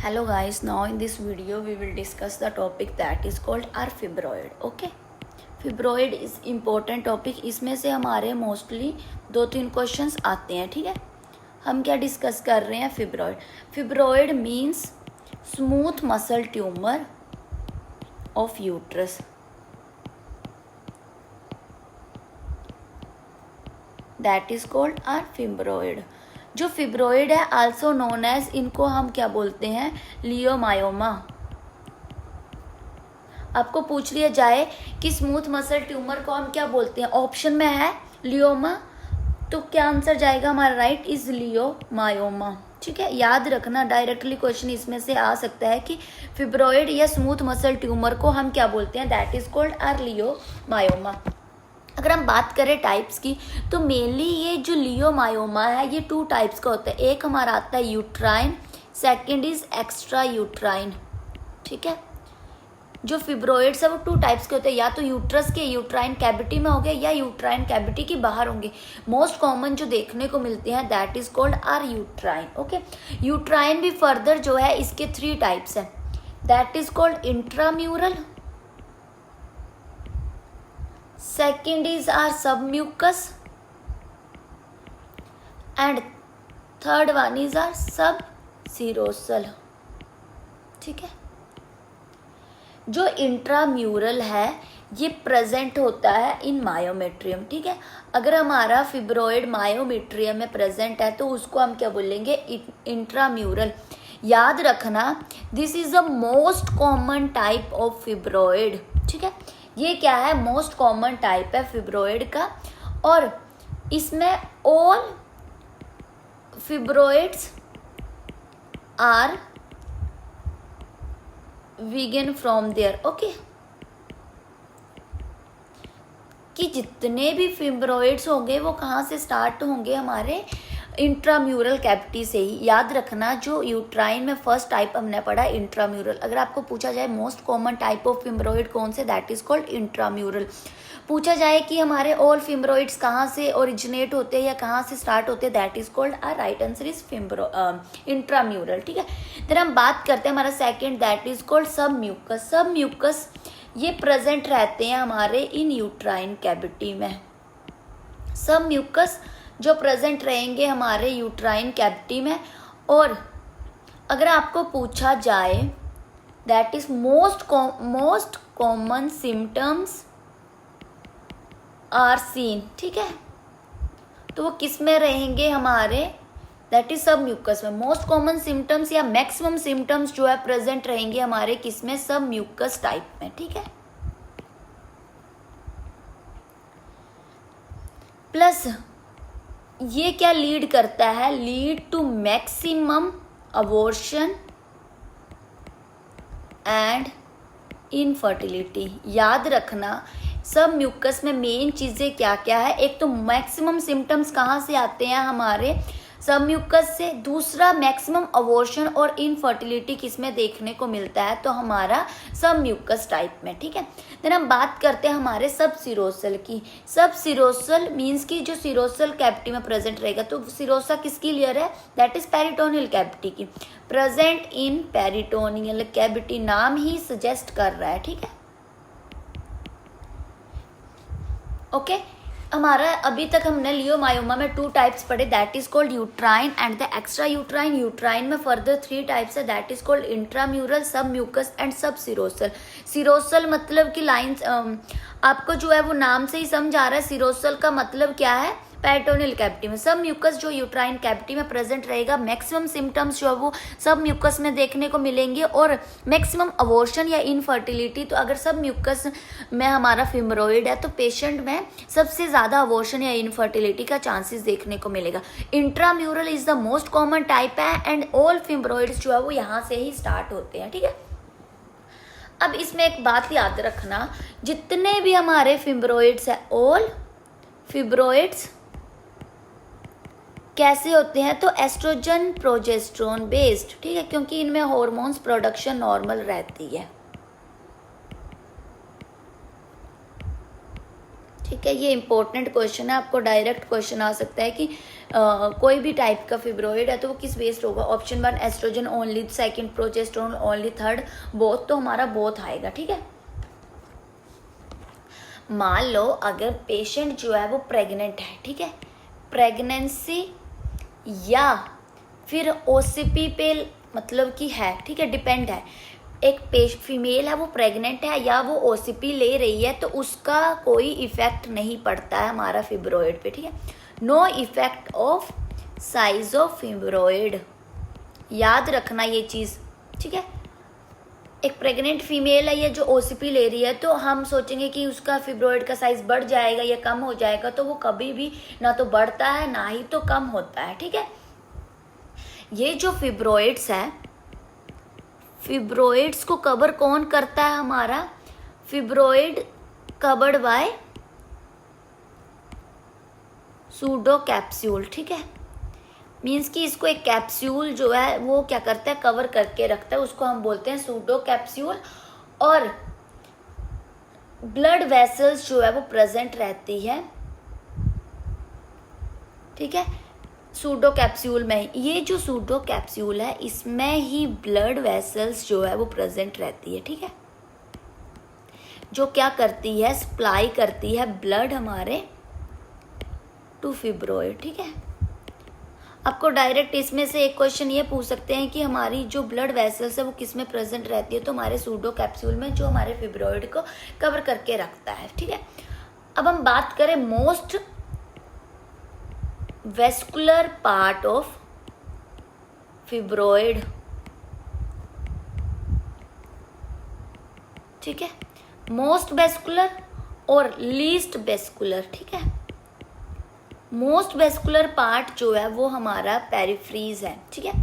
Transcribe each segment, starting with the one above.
Hello guys, now in this video we will discuss the topic that is called our fibroid. Okay, fibroid is important topic. इसमें से हमारे mostly 2-3 questions आते हैं. ठीक है, हम क्या डिस्कस कर रहे हैं? Fibroid. Fibroid means smooth muscle tumour of uterus. That is called our fibroid. जो फिब्रॉइड है आल्सो नोन एज, इनको हम क्या बोलते हैं? लियोमायोमा. आपको पूछ लिया जाए कि स्मूथ मसल ट्यूमर को हम क्या बोलते हैं, ऑप्शन में है लियोमा, तो क्या आंसर जाएगा हमारा? Right is leiomyoma. ठीक है, याद रखना, डायरेक्टली क्वेश्चन इसमें से आ सकता है कि फिब्रॉइड या स्मूथ मसल ट्यूमर को हम क्या बोलते हैं? That is called our leiomyoma. अगर हम बात करें टाइप्स की, तो मेनली ये जो लियोमायोमा है ये 2 टाइप्स का होता है. एक हमारा आता है uterine, second is extra uterine. ठीक है, जो फिब्रॉइड्स है वो 2 टाइप्स के होते हैं, या तो यूट्रस के यूट्राइन कैविटी में होंगे या यूट्राइन कैविटी के बाहर होंगे. मोस्ट कॉमन जो देखने को मिलते हैं that is called our uterine. Okay, uterine भी फर्दर जो है इसके 3 टाइप्स है. That is called intramural, second is our submucous and third one is our subserosal. ठीक है, जो इंट्राम्यूरल है ये प्रेजेंट होता है इन मायोमेट्रियम. ठीक है, अगर हमारा फिब्रॉइड मायोमेट्रियम में प्रेजेंट है तो उसको हम क्या बोलेंगे? इंट्राम्यूरल. याद रखना, this is the most common type of fibroid. ठीक है, ये क्या है? मोस्ट कॉमन टाइप है फिब्रॉइड का, और इसमें ऑल फिब्रॉइड्स आर वीगन फ्रॉम देयर. ओके, कि जितने भी फिब्रॉइड्स होंगे वो कहाँ से स्टार्ट होंगे? हमारे इंट्राम्यूरल कैविटी से ही. याद रखना, जो यूट्राइन में फर्स्ट टाइप हमने पढ़ा इंट्राम्यूरल. अगर आपको पूछा जाए most common type of fibroid कौन से, दैट इज कॉल्ड इंट्राम्यूरल. पूछा जाए कि हमारे ऑल फिब्रॉइड्स कहाँ से ओरिजिनेट होते हैं या कहाँ से स्टार्ट होते हैं, that is called our right answer is intramural. ठीक है, फिर हम बात करते हैं हमारा second, that is called submucous. Submucous ये प्रेजेंट रहते हैं हमारे इन यूट्राइन कैविटी में. सबम्यूकस जो प्रेजेंट रहेंगे हमारे यूट्राइन कैविटी में. और अगर आपको पूछा जाए that is most common symptoms are seen. ठीक है, तो वो किस में रहेंगे हमारे? दैट इज सबम्यूकस में. मोस्ट कॉमन सिम्टम्स या मैक्सिमम सिम्टम्स जो है प्रेजेंट रहेंगे हमारे किस में? सबम्यूकस टाइप में. ठीक है, प्लस ये क्या लीड करता है? Lead to maximum abortion and infertility. याद रखना, सब म्यूकस में मेन चीजें क्या क्या है? एक तो मैक्सिमम सिम्टम्स कहाँ से आते हैं हमारे? सब म्यूकस से. दूसरा मैक्सिमम अबॉर्शन और इनफर्टिलिटी किसमें देखने को मिलता है? तो हमारा सब म्यूकस टाइप में. ठीक है, देन हम बात करते हैं हमारे सब सिरोसल की. सब सिरोसल मीन्स की जो सिरोसल कैविटी में प्रेजेंट रहेगा. तो सिरोसा किसकी लेयर है? दैट इज पेरिटोनियल कैविटी की. प्रेजेंट इन पेरिटोनियल कैविटी, नाम ही सजेस्ट कर रहा है. ठीक है, ओके. हमारा अभी तक हमने लियोमायोमा में 2 टाइप्स पढ़े, that is called uterine and the extra uterine. Uterine में फर्दर 3 टाइप्स है, that is called intramural, submucous and subserosal. Serosal मतलब कि लाइंस आपको जो है वो नाम से ही समझ आ रहा है. सिरोसल का मतलब क्या है? पेरिटोनियल कैविटी में. सब म्यूकस जो यूट्राइन कैविटी में प्रेजेंट रहेगा. मैक्सिमम सिम्टम्स जो है वो सब म्यूकस में देखने को मिलेंगे, और मैक्सिमम अबॉर्शन या इनफर्टिलिटी. तो अगर सब म्यूकस में हमारा फिब्रॉइड है तो पेशेंट में सबसे ज़्यादा अबॉर्शन या इनफर्टिलिटी का चांसेस देखने को मिलेगा. Intramural is the most common type है एंड ऑल फिब्रॉइड्स जो है वो यहाँ से ही स्टार्ट होते हैं. ठीक है, अब इसमें एक बात याद रखना, जितने भी हमारे फिब्रॉइड्स है, ऑल फिब्रॉइड्स कैसे होते हैं? तो एस्ट्रोजन प्रोजेस्ट्रोन बेस्ड. ठीक है, क्योंकि इनमें हार्मोन्स प्रोडक्शन नॉर्मल रहती है. ठीक है, ये इंपॉर्टेंट क्वेश्चन है, आपको डायरेक्ट क्वेश्चन आ सकता है कि कोई भी टाइप का फिब्रॉइड है तो वो किस बेस्ड होगा? Option 1 oestrogen only, second progesterone only, third both, तो हमारा बोथ आएगा। ठीक है, मान लो अगर पेशेंट जो है वो प्रेग्नेंट है, ठीक है, प्रेगनेंसी या फिर ओसीपी पे मतलब कि है, ठीक है, डिपेंड है। एक फीमेल है वो प्रेग्नेंट है या वो ओसीपी ले रही है तो उसका कोई इफेक्ट नहीं पड़ता है हमारा फिब्रॉइड पे। ठीक है, no effect of size of fibroid, याद रखना ये चीज़। ठीक है, एक प्रेग्नेंट फीमेल है या जो ओसीपी ले रही है तो हम सोचेंगे कि उसका फिब्रॉइड का साइज बढ़ जाएगा या कम हो जाएगा, तो वो कभी भी ना तो बढ़ता है ना ही तो कम होता है। ठीक है, ये जो फिब्रॉइड्स है, फिब्रॉइड्स को कवर कौन करता है? हमारा fibroid covered by pseudo capsule. ठीक है, मीन्स कि इसको एक कैप्सूल जो है वो क्या करता है? कवर करके रखता है, उसको हम बोलते हैं सूडो कैप्सूल। और ब्लड वेसल्स जो है वो प्रेजेंट रहती है, ठीक है, सूडो कैप्सूल में। ये जो सूडो कैप्सूल है इसमें ही ब्लड वेसल्स जो है वो प्रेजेंट रहती है। ठीक है, जो क्या करती है? सप्लाई करती है ब्लड हमारे टू फिब्रॉइड। ठीक है, आपको डायरेक्ट इसमें से एक क्वेश्चन ये पूछ सकते हैं कि हमारी जो ब्लड वेसल्स है वो किस में प्रेजेंट रहती है, तो हमारे सूडो कैप्सूल में, जो हमारे फिब्रॉइड को कवर करके रखता है। ठीक है, अब हम बात करें most vascular part of fibroid. ठीक है, मोस्ट वेस्कुलर और लीस्ट वेस्कुलर। ठीक है, मोस्ट वेस्कुलर पार्ट जो है वो हमारा पेरिफ्रीज है। ठीक है,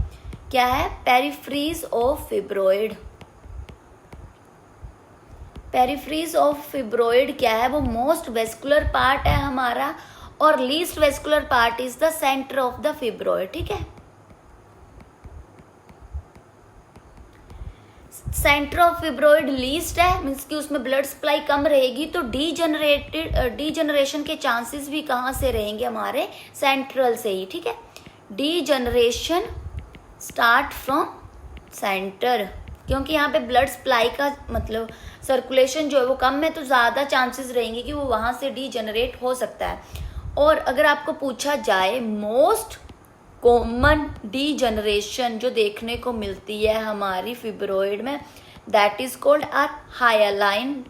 क्या है? पेरिफ्रीज ऑफ फिब्रॉइड। पेरिफ्रीज ऑफ फिब्रॉइड क्या है? वो मोस्ट वेस्कुलर पार्ट है हमारा, और least vascular part is the centre of the fibroid. ठीक है, सेंटर ऑफ फिब्रॉइड लीस्ट है, मीन्स कि उसमें ब्लड सप्लाई कम रहेगी, तो डीजनरेशन के चांसेस भी कहाँ से रहेंगे? हमारे सेंट्रल से ही। ठीक है, डीजनरेशन स्टार्ट फ्रॉम सेंटर, क्योंकि यहाँ पे ब्लड सप्लाई का मतलब सर्कुलेशन जो है वो कम है, तो ज़्यादा चांसेस रहेंगे कि वो वहाँ से डीजनरेट हो सकता है। और अगर आपको पूछा जाए मोस्ट कॉमन डीजनरेशन जो देखने को मिलती है हमारी फिब्रॉइड में, that is called our hyaline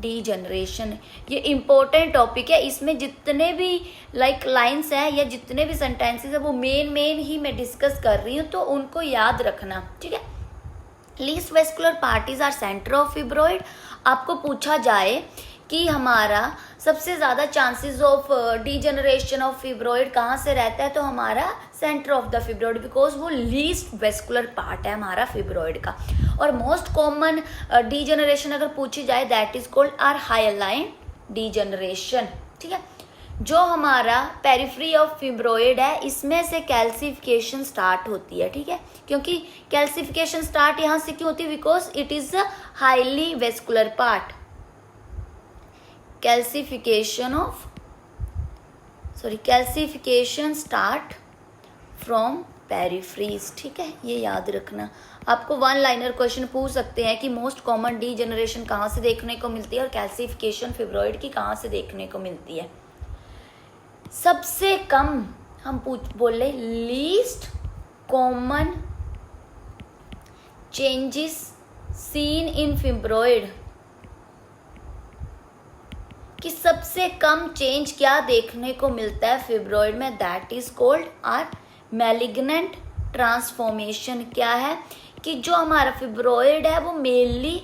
degeneration. ये इम्पोर्टेंट टॉपिक है, इसमें जितने भी लाइंस हैं या जितने भी सेंटेंसेस है वो मेन ही मैं डिस्कस कर रही हूँ, तो उनको याद रखना। ठीक है, least vascular parties are centre of fibroid. आपको पूछा जाए कि हमारा सबसे ज़्यादा chances of degeneration of fibroid कहाँ से रहता है, तो हमारा centre of the fibroid, because वो लीस्ट वेस्कुलर पार्ट है हमारा फिब्रॉइड का। और मोस्ट कॉमन डीजनरेशन अगर पूछी जाए, that is called our hyaline degeneration. ठीक है, जो हमारा पेरिफ्री ऑफ फिब्रॉइड है इसमें से कैल्सिफिकेशन स्टार्ट होती है। ठीक है, क्योंकि कैल्सिफिकेशन स्टार्ट यहाँ से क्यों होती है? Because it is a highly vascular part. Calcification start from peripheries. ठीक है, ये याद रखना। आपको वन लाइनर क्वेश्चन पूछ सकते हैं कि मोस्ट कॉमन डीजनरेशन कहाँ से देखने को मिलती है और कैल्सिफिकेशन फिब्रॉइड की कहाँ से देखने को मिलती है। सबसे कम हम बोले least common changes seen in fibroid, कि सबसे कम चेंज क्या देखने को मिलता है फिब्रॉइड में, that is called our malignant transformation. क्या है? कि जो हमारा फिब्रॉइड है वो मेनली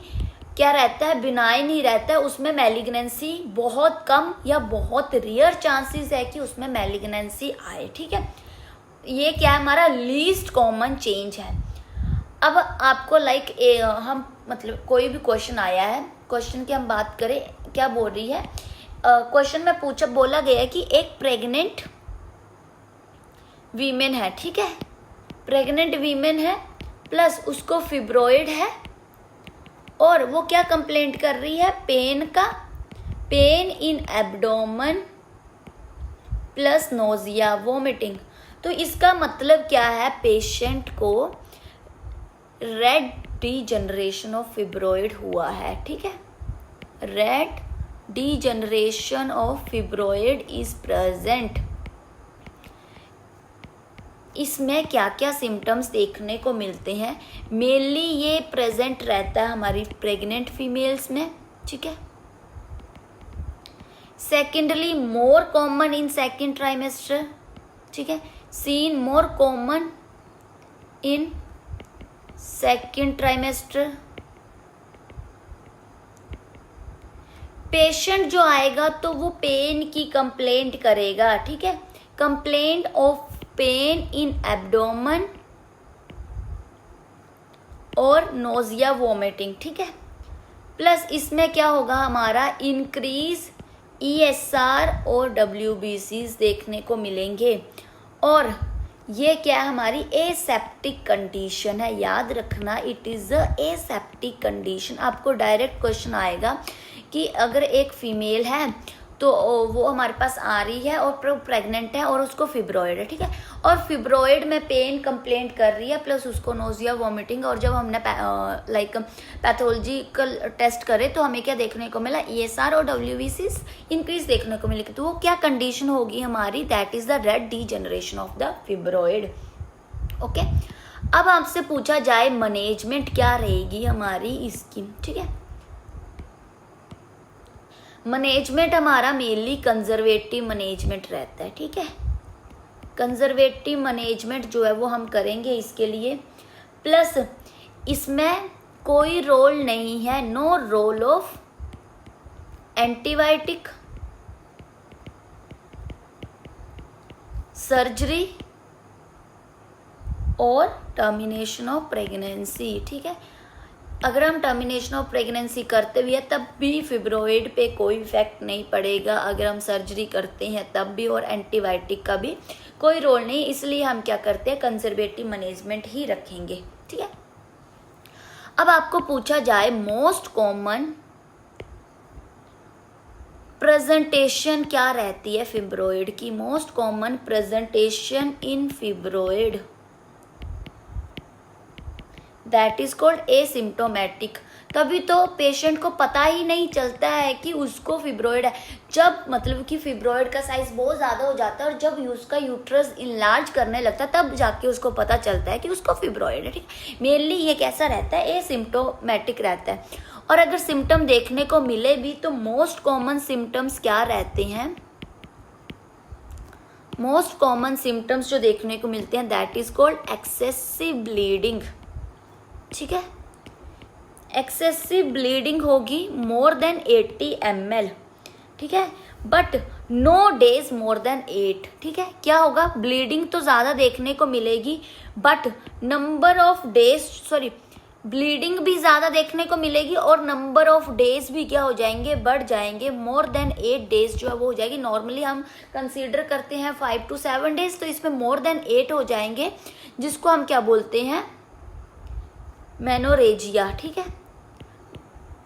क्या रहता है? बिनाइन ही रहता है, उसमें मैलिग्नेंसी बहुत कम या बहुत रेयर चांसेस है कि उसमें मैलिग्नेंसी आए। ठीक है, ये क्या है? हमारा लीस्ट कॉमन चेंज है। अब आपको हम मतलब कोई भी क्वेश्चन आया है, क्वेश्चन की हम बात करें, क्या बोल रही है क्वेश्चन में बोला गया है कि एक प्रेग्नेंट वीमेन है। ठीक है, प्रेग्नेंट वीमेन है प्लस उसको फिब्रॉइड है, और वो क्या कंप्लेंट कर रही है? पेन का, pain in abdomen, plus nausea vomiting. तो इसका मतलब क्या है, पेशेंट को रेड डीजनरेशन ऑफ फिब्रॉइड हुआ है, ठीक है, red degeneration of fibroid is present. इसमें क्या क्या सिम्टम्स देखने को मिलते हैं, मेनली ये प्रेजेंट रहता है हमारी प्रेग्नेंट फीमेल्स में, ठीक है। Secondly more common in second trimester, ठीक है, seen more common in second trimester. Patient जो आएगा तो वो पेन की कंप्लेंट करेगा, ठीक है, complaint of pain in abdomen और नोजिया वोमिटिंग, ठीक है। प्लस इसमें क्या होगा, हमारा इंक्रीज ESR और WBCs देखने को मिलेंगे। और ये क्या है, हमारी एसेप्टिक कंडीशन है, याद रखना, it is a aseptic condition. आपको डायरेक्ट क्वेश्चन आएगा कि अगर एक फीमेल है तो वो हमारे पास आ रही है और प्रेग्नेंट है और उसको फिब्रॉइड है, ठीक है, और फिब्रॉइड में पेन कंप्लेंट कर रही है, प्लस उसको नोजिया वॉमिटिंग, और जब हमने लाइक पैथोलॉजिकल टेस्ट करे तो हमें क्या देखने को मिला, ESR और WBCs इंक्रीज देखने को मिले। तो वो क्या कंडीशन होगी हमारी, that is the red degeneration of the fibroid. Okay, अब आपसे पूछा जाए मैनेजमेंट क्या रहेगी हमारी इसकी, ठीक है। मैनेजमेंट हमारा मेनली कंजर्वेटिव मैनेजमेंट रहता है, ठीक है, कंजर्वेटिव मैनेजमेंट जो है वो हम करेंगे इसके लिए। प्लस इसमें कोई रोल नहीं है, no role of antibiotic, surgery और टर्मिनेशन ऑफ प्रेगनेंसी, ठीक है। अगर हम टर्मिनेशन ऑफ प्रेगनेंसी करते भी है तब भी फिब्रॉइड पे कोई इफेक्ट नहीं पड़ेगा, अगर हम सर्जरी करते हैं तब भी, और एंटीबायोटिक का भी कोई रोल नहीं, इसलिए हम क्या करते हैं, कंजर्वेटिव मैनेजमेंट ही रखेंगे, ठीक है। अब आपको पूछा जाए मोस्ट कॉमन प्रेजेंटेशन क्या रहती है फिब्रॉइड की, most common presentation in fibroid, that is called asymptomatic. तभी तो पेशेंट को पता ही नहीं चलता है कि उसको फिब्रॉइड है, जब मतलब कि फिब्रॉइड का साइज बहुत ज़्यादा हो जाता है और जब उसका यूट्रस इनलार्ज करने लगता है तब जाके उसको पता चलता है कि उसको फिब्रॉइड है, ठीक है। मेनली ये कैसा रहता है, एसिम्टोमेटिक रहता है। और अगर सिम्टम देखने को मिले भी तो मोस्ट कॉमन सिम्टम्स क्या रहते हैं, मोस्ट कॉमन सिम्टम्स जो देखने को मिलते हैं that is called excessive bleeding, ठीक है। एक्सेसिव ब्लीडिंग होगी मोर देन 80 ml, ठीक है, but no days more than 8, ठीक है। क्या होगा, ब्लीडिंग तो ज़्यादा देखने को मिलेगी but number of days, bleeding भी ज़्यादा देखने को मिलेगी और नंबर ऑफ डेज भी क्या हो जाएंगे, बढ़ जाएंगे, मोर देन 8 डेज जो है वो हो जाएगी। नॉर्मली हम कंसीडर करते हैं 5 to 7 डेज, तो इसमें मोर देन 8 हो जाएंगे, जिसको हम क्या बोलते हैं, मेनोरेजिया, ठीक है।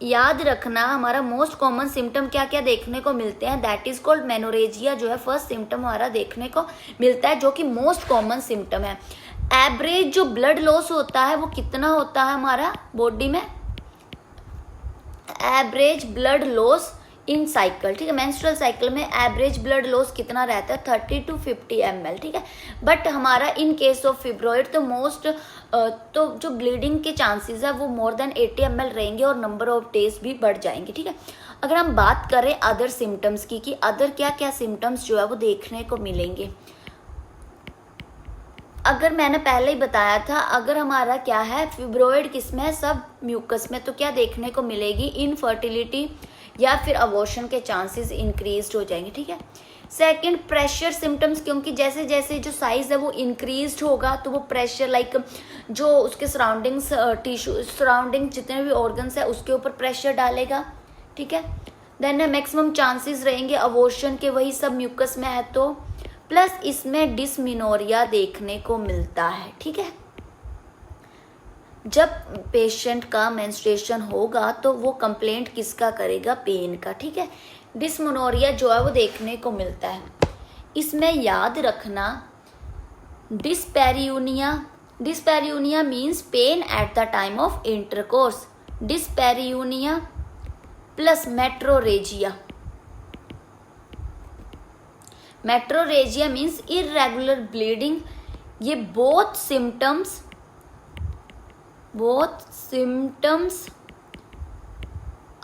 याद रखना हमारा मोस्ट कॉमन सिम्टम क्या क्या देखने को मिलते हैं, दैट इज कॉल्ड मेनोरेजिया, जो है फर्स्ट सिम्टम हमारा देखने को मिलता है, जो कि मोस्ट कॉमन सिम्टम है। एवरेज जो ब्लड लॉस होता है वो कितना होता है हमारा बॉडी में, average blood loss in cycle, ठीक है, मेंस्ट्रुअल साइकिल में एवरेज ब्लड लॉस कितना रहता है, 30 to 50 ml, ठीक है। बट हमारा इन केस ऑफ फिब्रॉइड तो जो ब्लीडिंग के चांसेस है वो मोर देन 80 ml रहेंगे और नंबर ऑफ डेज भी बढ़ जाएंगे, ठीक है। अगर हम बात करें अदर सिम्टम्स की कि अदर क्या क्या सिम्टम्स जो है वो देखने को मिलेंगे, अगर मैंने पहले ही बताया था, अगर हमारा क्या है फिब्रॉइड किसमें है, सब म्यूकस में, तो क्या देखने को मिलेगी, इनफर्टिलिटी या फिर अबॉर्शन के चांसेस इंक्रीज हो जाएंगे, ठीक है। सेकंड, प्रेशर सिम्टम्स, क्योंकि जैसे जैसे जो साइज है वो इंक्रीज होगा तो वो प्रेशर लाइक जो उसके सराउंडिंग्स टिश्यू सराउंडिंग जितने भी ऑर्गन्स है उसके ऊपर प्रेशर डालेगा, ठीक है। देन मैक्सिमम चांसेस रहेंगे अबॉर्शन के, वही सब म्यूकस में है तो। प्लस इसमें डिस्मिनोरिया देखने को मिलता है, ठीक है। जब पेशेंट का मेंस्ट्रुएशन होगा तो वो कंप्लेंट किसका करेगा, पेन का, ठीक है। डिस्मेनोरिया जो है वो देखने को मिलता है। इसमें याद रखना dyspareunia means pain at the time of intercourse, dyspareunia plus metrorrhagia means irregular bleeding. ये both symptoms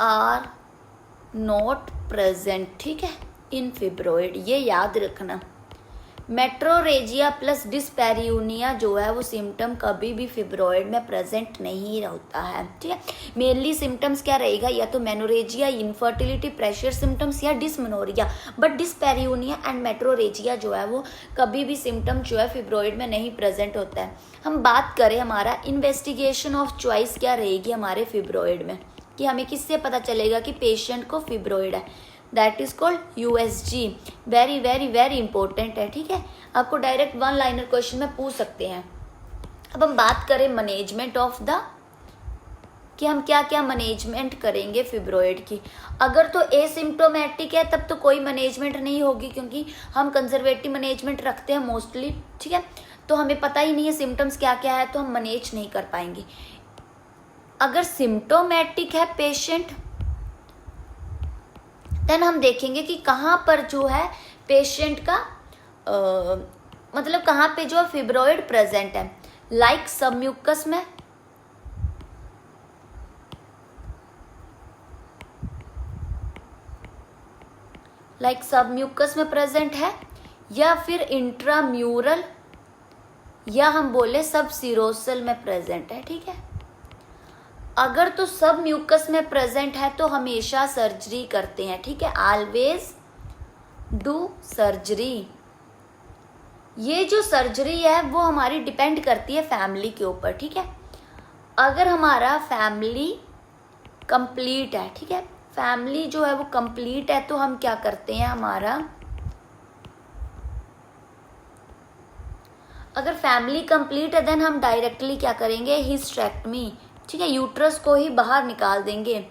are not present, ठीक है, इन फिब्रॉइड, ये याद रखना। मेट्रोरेजिया प्लस डिस्पैरियूनिया जो है वो सिम्टम कभी भी फिब्रॉइड में प्रेजेंट नहीं होता है, ठीक है। मेनली सिम्टम्स क्या रहेगा, या तो मेनोरेजिया, इनफर्टिलिटी, प्रेशर सिम्टम्स या डिस्मेनोरिया, बट डिस्पैरियूनिया एंड मेट्रोरेजिया जो है वो कभी भी सिम्टम जो है फिब्रॉइड में नहीं प्रेजेंट होता है। हम बात करें हमारा इन्वेस्टिगेशन ऑफ चॉइस क्या रहेगी हमारे फिब्रॉइड में, कि हमें किससे पता चलेगा कि पेशेंट को फिब्रॉइड है, that is called USG। Very very very important है, ठीक है, आपको डायरेक्ट 1 लाइनर क्वेश्चन में पूछ सकते हैं। अब हम बात करें मैनेजमेंट ऑफ द, कि हम क्या क्या मैनेजमेंट करेंगे फिब्रॉइड की। अगर तो एसिम्प्टोमेटिक है तब तो कोई मैनेजमेंट नहीं होगी, क्योंकि हम कंजर्वेटिव मैनेजमेंट रखते हैं मोस्टली, ठीक है, तो हमें पता ही नहीं है सिम्टम्स क्या क्या है, तो हम मैनेज नहीं कर पाएंगे। अगर सिम्प्टोमेटिक है पेशेंट, देन हम देखेंगे कि कहाँ पर जो है पेशेंट का मतलब कहाँ पे जो फिब्रॉइड प्रेजेंट है, लाइक सबम्यूकस में, में प्रेजेंट है, या फिर इंट्राम्यूरल, या हम बोले सब सीरोसल में प्रेजेंट है, ठीक है। अगर तो सब म्यूकस में प्रेजेंट है तो हमेशा सर्जरी करते हैं, ठीक है, ऑलवेज डू सर्जरी। ये जो सर्जरी है वो हमारी डिपेंड करती है फैमिली के ऊपर, ठीक है। अगर हमारा फैमिली कंप्लीट है, ठीक है, फैमिली जो है वो कंप्लीट है, तो हम क्या करते हैं, हमारा अगर फैमिली कंप्लीट है देन हम डायरेक्टली क्या करेंगे, हिस्टेरेक्टमी, ठीक है, यूट्रस को ही बाहर निकाल देंगे।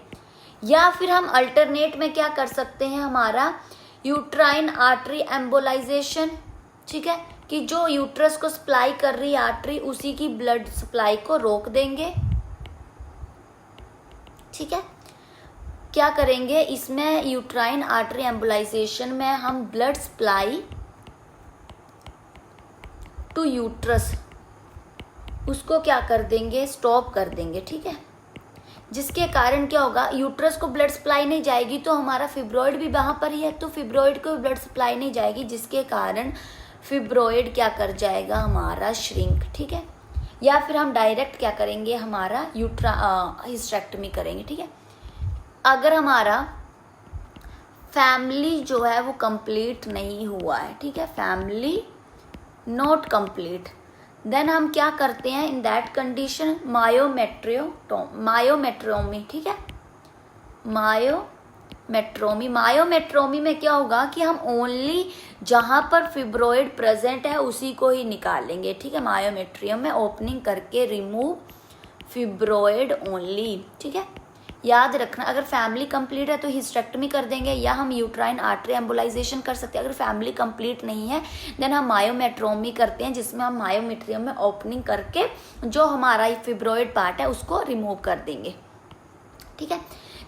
या फिर हम अल्टरनेट में क्या कर सकते हैं, हमारा यूट्राइन आर्टरी एम्बोलाइजेशन, ठीक है, कि जो यूट्रस को सप्लाई कर रही आर्टरी उसी की ब्लड सप्लाई को रोक देंगे, ठीक है। क्या करेंगे इसमें, यूट्राइन आर्टरी एम्बोलाइजेशन में हम ब्लड सप्लाई टू यूट्रस उसको क्या कर देंगे, स्टॉप कर देंगे, ठीक है। जिसके कारण क्या होगा, यूट्रस को ब्लड सप्लाई नहीं जाएगी तो हमारा फिब्रॉइड भी वहां पर ही है, तो फिब्रॉइड को ब्लड सप्लाई नहीं जाएगी, जिसके कारण फिब्रॉइड क्या कर जाएगा, हमारा श्रिंक, ठीक है। या फिर हम डायरेक्ट क्या करेंगे, हमारा हिस्टेरेक्टमी करेंगे, ठीक है। अगर हमारा फैमिली जो है वो कंप्लीट नहीं हुआ है, ठीक है, फैमिली नॉट कंप्लीट, देन हम क्या करते हैं, इन दैट कंडीशन मायोमेट्रोमी, ठीक है, मायोमेट्रोमी में क्या होगा कि हम ओनली जहां पर फिब्रॉइड प्रेजेंट है उसी को ही निकालेंगे, ठीक है। मायोमेट्रियम में ओपनिंग करके रिमूव फिब्रॉइड ओनली, ठीक है, याद रखना। अगर फैमिली कंप्लीट है तो हिस्टेरेक्टमी कर देंगे, या हम यूट्राइन आर्टरी एम्बोलाइजेशन कर सकते हैं। अगर फैमिली कंप्लीट नहीं है देन हम मायोमेट्रोमी करते हैं, जिसमें हम मायोमेट्रियम में ओपनिंग करके जो हमारा फिब्रॉइड पार्ट है उसको रिमूव कर देंगे, ठीक है।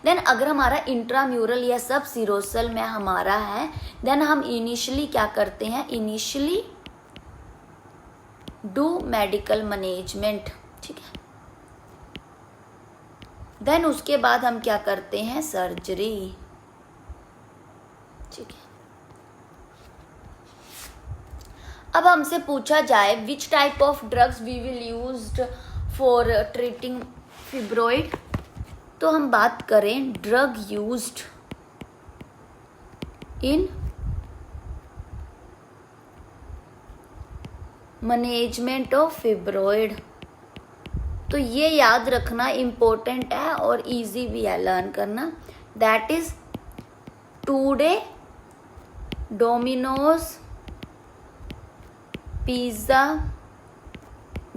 देन अगर हमारा इंट्राम्यूरल या सब सीरोसल में हमारा है, देन हम इनिशियली क्या करते हैं, इनिशियली डू मेडिकल मैनेजमेंट, ठीक है। देन उसके बाद हम क्या करते हैं, सर्जरी, ठीक है। अब हमसे पूछा जाए which type of drugs we will used for treating fibroid, तो हम बात करें drug used in management of fibroid. तो ये याद रखना इम्पोर्टेंट है और इजी भी है लर्न करना, that is today, Domino's, pizza,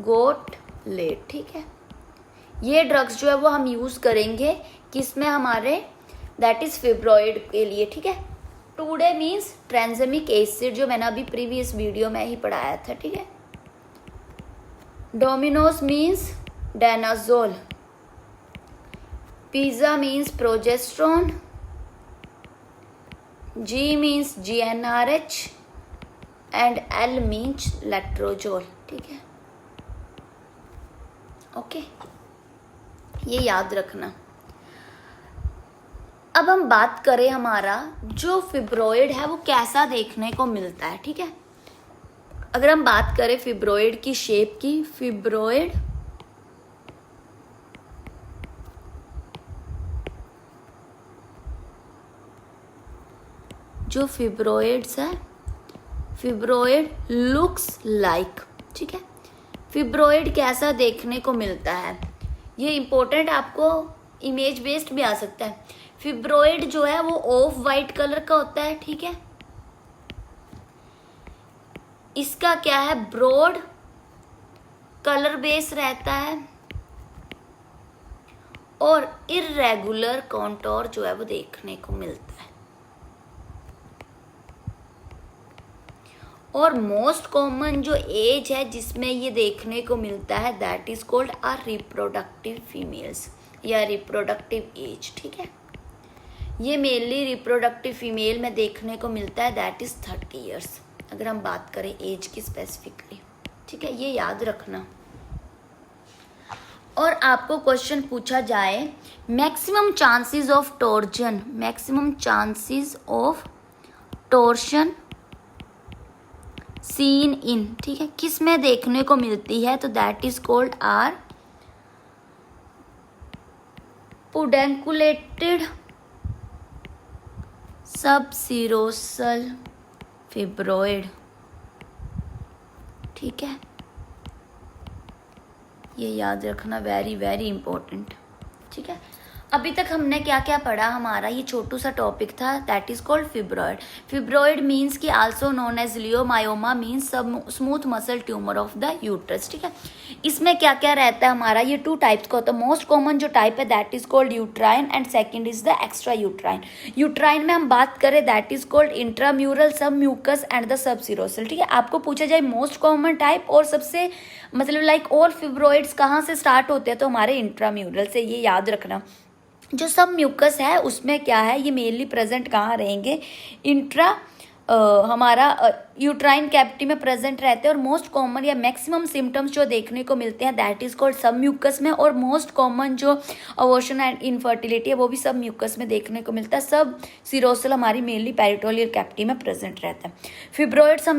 got late, ठीक है। ये ड्रग्स जो है वो हम यूज़ करेंगे किसमें, हमारे दैट इज़ फिब्रॉइड के लिए, ठीक है। टूडे मीन्स ट्रांसमिक एसिड, जो मैंने अभी प्रीवियस वीडियो में ही पढ़ाया था, ठीक है। Domino's means danazol, pizza means progesterone, G means GnRH and L means letrozole, ठीक है। ओके, ये याद रखना। अब हम बात करें हमारा जो फिब्रॉइड है वो कैसा देखने को मिलता है, ठीक है। अगर हम बात करें फिब्रॉइड की शेप की, फिब्रॉइड जो फिब्रॉइड्स है, फिब्रॉइड लुक्स लाइक, ठीक है। फिब्रॉइड कैसा देखने को मिलता है, ये इंपॉर्टेंट, आपको इमेज बेस्ड भी आ सकता है। फिब्रॉइड जो है वो ऑफ वाइट कलर का होता है, ठीक है। इसका क्या है, ब्रॉड कलर बेस रहता है और इर्रेगुलर कॉन्टोर जो है वो देखने को मिलता है। और मोस्ट कॉमन जो एज है जिसमें ये देखने को मिलता है, that is called are reproductive females या रिप्रोडक्टिव एज, ठीक है। ये मेनली रिप्रोडक्टिव फीमेल में देखने को मिलता है, दैट इज 30 ईयर्स, अगर हम बात करें एज की स्पेसिफिकली, ठीक है। ये याद रखना। और आपको क्वेश्चन पूछा जाए maximum chances of torsion, maximum chances of torsion seen in, ठीक है, किस में देखने को मिलती है, तो that is called are pedunculated subserosal fibroid, ठीक है। ये याद रखना, वेरी वेरी इंपॉर्टेंट, ठीक है। अभी तक हमने क्या क्या पढ़ा, हमारा ये छोटू सा टॉपिक था, that is called fibroid. Fibroid means की also known as leiomyoma means smooth muscle tumour of the uterus, ठीक है। इसमें क्या क्या रहता है हमारा, ये 2 टाइप्स का होता है। मोस्ट कॉमन जो टाइप है that is called uterine and second is the extra uterine. Uterine में हम बात करें दैट इज कॉल्ड इंट्राम्यूरल, सब म्यूकस एंड द सबसीरोसल, ठीक है। आपको पूछा जाए मोस्ट कॉमन टाइप और सबसे मतलब लाइक ऑल फिब्रॉइड्स कहाँ से स्टार्ट होते हैं, तो हमारे इंट्राम्यूरल से, ये याद रखना। जो सब म्यूकस है उसमें क्या है, ये मेनली प्रेजेंट कहाँ रहेंगे, इंट्रा हमारा यूट्राइन कैविटी में प्रेजेंट रहते हैं। और मोस्ट कॉमन या मैक्सिमम सिम्टम्स जो देखने को मिलते हैं दैट इज कॉल्ड सब म्यूकस में। और मोस्ट कॉमन जो अबॉर्शन एंड इनफर्टिलिटी है वो भी सब म्यूकस में देखने को मिलता है। सब सिरोसल हमारी मेनली पेरिटोनियल कैविटी में प्रेजेंट रहता है। फिब्रॉइड्स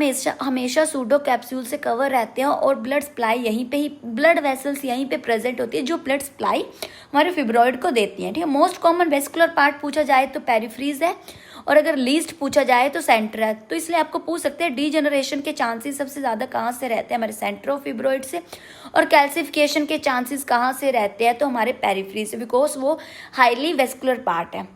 हमेशा सूडो कैप्सूल से कवर रहते हैं और ब्लड सप्लाई यहीं पे ही, ब्लड वेसल्स यहीं पे प्रेजेंट होती है जो ब्लड सप्लाई हमारे फिब्रॉइड को देती हैं, ठीक है। मोस्ट कॉमन वेस्कुलर पार्ट पूछा जाए तो पेरिफ्रीज है, और अगर लीस्ट पूछा जाए तो सेंटर है। तो इसलिए आपको पूछ सकते हैं डीजनरेशन के चांसेस सबसे ज़्यादा कहाँ से रहते हैं, हमारे सेंटर ऑफ फिब्रॉइड से, और कैल्सिफिकेशन के चांसेस कहाँ से रहते हैं, तो हमारे पेरिफ्री से, बिकॉज वो हाईली वेस्कुलर पार्ट है।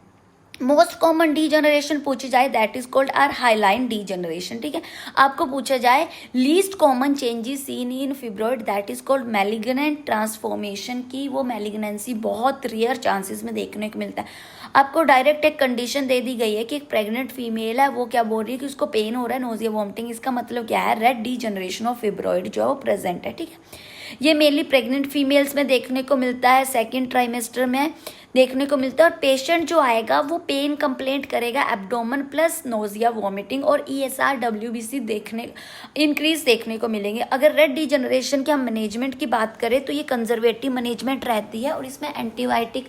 मोस्ट कॉमन डीजनरेशन पूछी जाए that is called are hyaline degeneration, ठीक है। आपको पूछा जाए least common changes seen in fibroid that is called malignant transformation की, वो मैलिग्नेंसी बहुत रेयर चांसेस में देखने को मिलता है। आपको डायरेक्ट एक कंडीशन दे दी गई है कि एक प्रेग्नेंट फीमेल है, वो क्या बोल रही है कि उसको पेन हो रहा है, नोजिया वॉमिटिंग, इसका मतलब क्या है, रेड डीजनरेशन ऑफ फिब्रॉइड जो है वो प्रेजेंट है, ठीक है। ये मेनली प्रेग्नेंट फीमेल्स में देखने को मिलता है, सेकेंड ट्राइमेस्टर में देखने को मिलता है। और पेशेंट जो आएगा वो पेन कंप्लेंट करेगा, एब्डोमन प्लस नोजिया वॉमिटिंग और ESR WBC इंक्रीज देखने को मिलेंगे। अगर रेड डीजनरेशन के हम मैनेजमेंट की बात करें तो ये कंजर्वेटिव मैनेजमेंट रहती है और इसमें एंटीबायोटिक,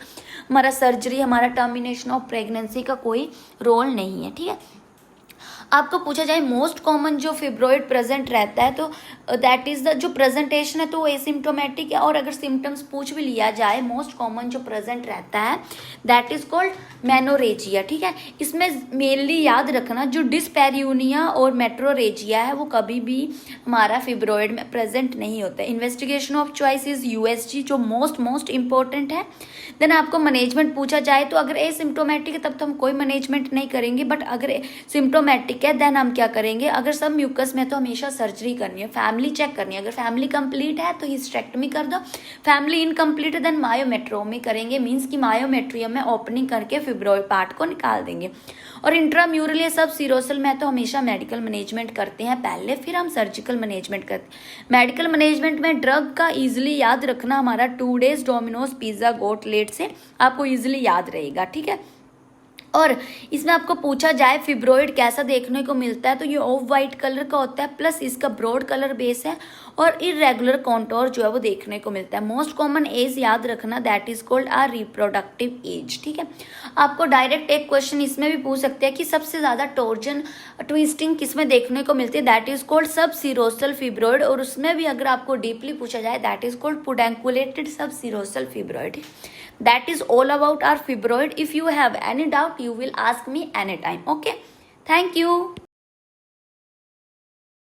हमारा सर्जरी, हमारा टर्मिनेशन ऑफ प्रेगनेंसी का कोई रोल नहीं है, ठीक है। आपको पूछा जाए मोस्ट कॉमन जो फिब्रॉइड प्रेजेंट रहता है तो दैट इज द जो प्रेजेंटेशन है तो वो एसिम्टोमेटिक है। और अगर सिम्टम्स पूछ भी लिया जाए मोस्ट कॉमन जो प्रेजेंट रहता है दैट इज कॉल्ड मेनोरेजिया, ठीक है। इसमें मेनली याद रखना जो डिस्पैरियूनिया और मेट्रोरेजिया है वो कभी भी हमारा फिब्रॉइड में प्रेजेंट नहीं होता है। Investigation of choice is USG जो मोस्ट इंपॉर्टेंट है। देन आपको मैनेजमेंट पूछा जाए तो अगर एसिम्टोमेटिक है तब तो हम कोई मैनेजमेंट नहीं करेंगे, बट अगर सिम्टोमेटिक ठीक है, देन हम क्या करेंगे, अगर सब म्यूकस में तो हमेशा सर्जरी करनी है, फैमिली चेक करनी है। अगर फैमिली कंप्लीट है तो हिस्टेक्टमी कर दो, फैमिली इनकम्प्लीट है देन मायोमेट्रोमी करेंगे, मीन्स कि मायोमेट्रियम में ओपनिंग करके फिब्रोइड पार्ट को निकाल देंगे। और इंट्राम्यूरल ये सब सीरोसल में तो हमेशा मेडिकल मैनेजमेंट करते हैं पहले, फिर हम सर्जिकल मैनेजमेंट करते हैं। मेडिकल मैनेजमेंट में ड्रग का इजीली याद रखना हमारा 2 days Domino's pizza got late से आपको इजीली याद रहेगा, ठीक है। और इसमें आपको पूछा जाए फिब्रोइड कैसा देखने को मिलता है, तो ये ऑफ वाइट कलर का होता है, प्लस इसका ब्रॉड कलर बेस है और इरेगुलर कॉन्टोर जो है वो देखने को मिलता है। मोस्ट कॉमन एज याद रखना, that is called are reproductive age, ठीक है। आपको डायरेक्ट एक क्वेश्चन इसमें भी पूछ सकते हैं कि सबसे ज़्यादा टॉर्जन ट्विस्टिंग किसमें देखने को मिलती है, दैट इज कॉल्ड सब सीरोसल फिब्रोइड। और उसमें भी अगर आपको डीपली पूछा जाए, दैट इज कॉल्ड पुडेंकुलेटेड सब सीरोसल फिब्रोइड। That is all about our fibroid. If you have any doubt, you will ask me anytime. Okay. Thank you.